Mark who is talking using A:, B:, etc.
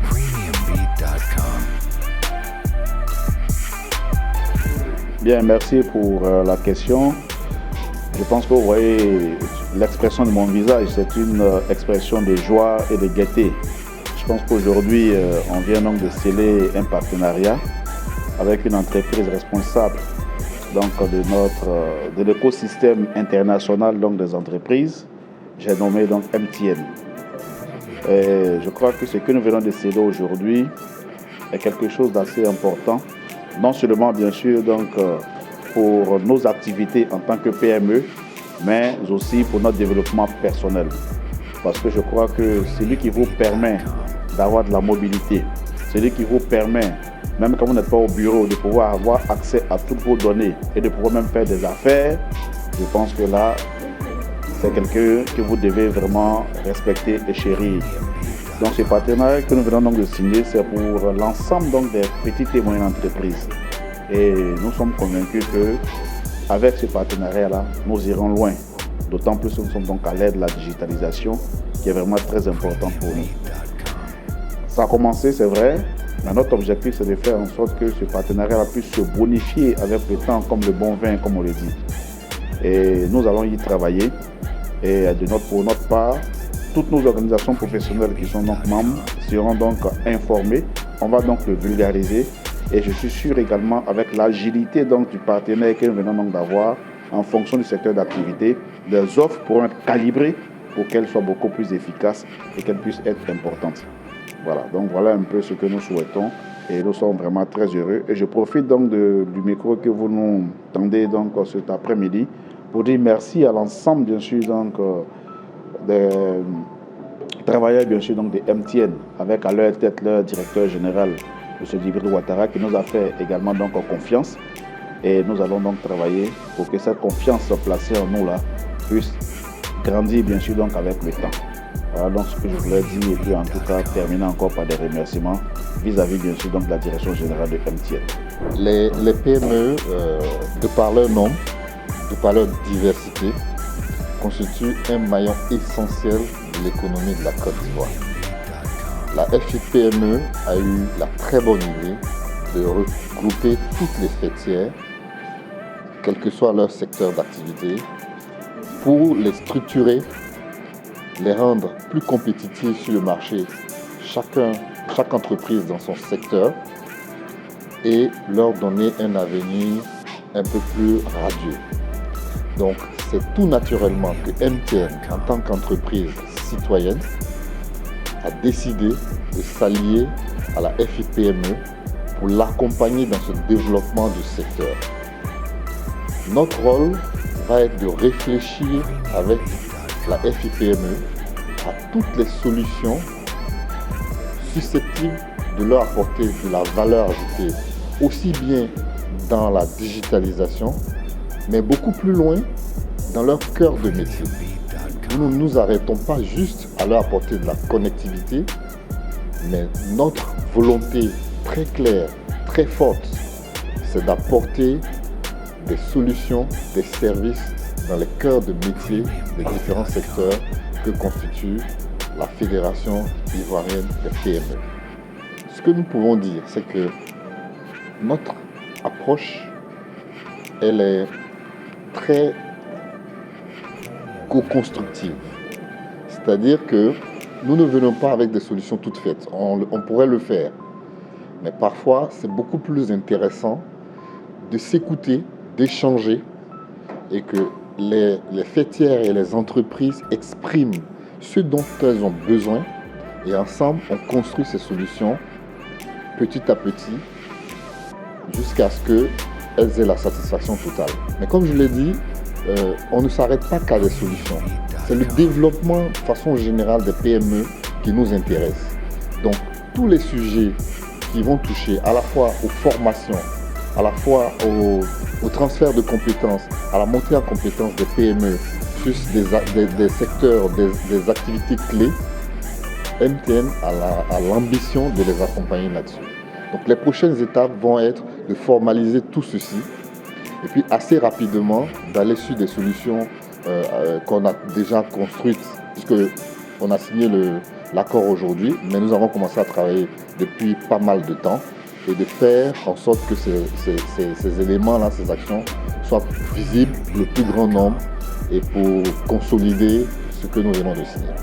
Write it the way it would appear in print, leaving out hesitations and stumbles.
A: Premiumbeat.com.
B: Bien, merci pour la question. Je pense que vous voyez l'expression de mon visage, c'est une expression de joie et de gaieté. Je pense qu'aujourd'hui, on vient donc de sceller un partenariat avec une entreprise responsable donc, de l'écosystème international donc, des entreprises. J'ai nommé donc MTN. Et je crois que ce que nous venons de sceller aujourd'hui est quelque chose d'assez important. Non seulement bien sûr donc, pour nos activités en tant que PME, mais aussi pour notre développement personnel. Parce que je crois que celui qui vous permet d'avoir de la mobilité, celui qui vous permet, même quand vous n'êtes pas au bureau, de pouvoir avoir accès à toutes vos données et de pouvoir même faire des affaires, je pense que là, c'est quelqu'un que vous devez vraiment respecter et chérir. Donc ce partenariat que nous venons donc de signer, c'est pour l'ensemble donc, des petites et moyennes entreprises. Et nous sommes convaincus qu'avec ce partenariat-là, nous irons loin. D'autant plus que nous sommes donc à l'aide de la digitalisation, qui est vraiment très importante pour nous. Ça a commencé, c'est vrai, mais notre objectif, c'est de faire en sorte que ce partenariat puisse se bonifier avec le temps, comme le bon vin, comme on le dit. Et nous allons y travailler. Et pour notre part, toutes nos organisations professionnelles qui sont donc membres seront donc informées. On va donc le vulgariser. Et je suis sûr également, avec l'agilité donc du partenaire que nous venons donc d'avoir, en fonction du secteur d'activité, les offres pourront être calibrées pour qu'elles soient beaucoup plus efficaces et qu'elles puissent être importantes. Voilà, donc voilà un peu ce que nous souhaitons et nous sommes vraiment très heureux. Et je profite donc du micro que vous nous tendez donc cet après-midi pour dire merci à l'ensemble, bien sûr, donc, des travailleurs, bien sûr, donc, de MTN, avec à leur tête leur directeur général, M. Djibril Ouattara, qui nous a fait également donc, confiance. Et nous allons donc travailler pour que cette confiance placée en nous là puisse grandir, bien sûr, donc, avec le temps. Voilà donc ce que je voulais dire et puis en tout cas terminer encore par des remerciements vis-à-vis, bien sûr, donc, de la direction générale de MTN.
C: Les PME, de par leur nom, de par leur diversité, constituent un maillon essentiel de l'économie de la Côte d'Ivoire. La FIPME a eu la très bonne idée de regrouper toutes les fêtières, quel que soit leur secteur d'activité, pour les structurer, les rendre plus compétitifs sur le marché, chaque entreprise dans son secteur, et leur donner un avenir un peu plus radieux. Donc, c'est tout naturellement que MTN, en tant qu'entreprise citoyenne, a décidé de s'allier à la FIPME pour l'accompagner dans ce développement du secteur. Notre rôle va être de réfléchir avec la FIPME à toutes les solutions susceptibles de leur apporter de la valeur ajoutée aussi bien dans la digitalisation, mais beaucoup plus loin dans leur cœur de métier. Nous ne nous arrêtons pas juste à leur apporter de la connectivité, mais notre volonté très claire, très forte, c'est d'apporter des solutions, des services dans les cœurs de métier des différents secteurs que constitue la Fédération ivoirienne des PME. Ce que nous pouvons dire, c'est que notre approche, elle est très co-constructive. C'est-à-dire que nous ne venons pas avec des solutions toutes faites. On pourrait le faire. Mais parfois, c'est beaucoup plus intéressant de s'écouter, d'échanger et que les fêtières et les entreprises expriment ce dont elles ont besoin et ensemble, on construit ces solutions petit à petit jusqu'à ce qu'elles aient la satisfaction totale. Mais comme je l'ai dit, on ne s'arrête pas qu'à des solutions. C'est le développement de façon générale des PME qui nous intéresse. Donc, tous les sujets qui vont toucher à la fois aux formations, à la fois au transfert de compétences, à la montée en compétences des PME sur des secteurs, des activités clés, MTN a l'ambition de les accompagner là-dessus. Donc les prochaines étapes vont être de formaliser tout ceci et puis assez rapidement d'aller sur des solutions qu'on a déjà construites, puisqu'on a signé l'accord aujourd'hui, mais nous avons commencé à travailler depuis pas mal de temps et de faire en sorte que ces éléments-là, ces actions soient visibles le plus grand nombre et pour consolider ce que nous venons de signer.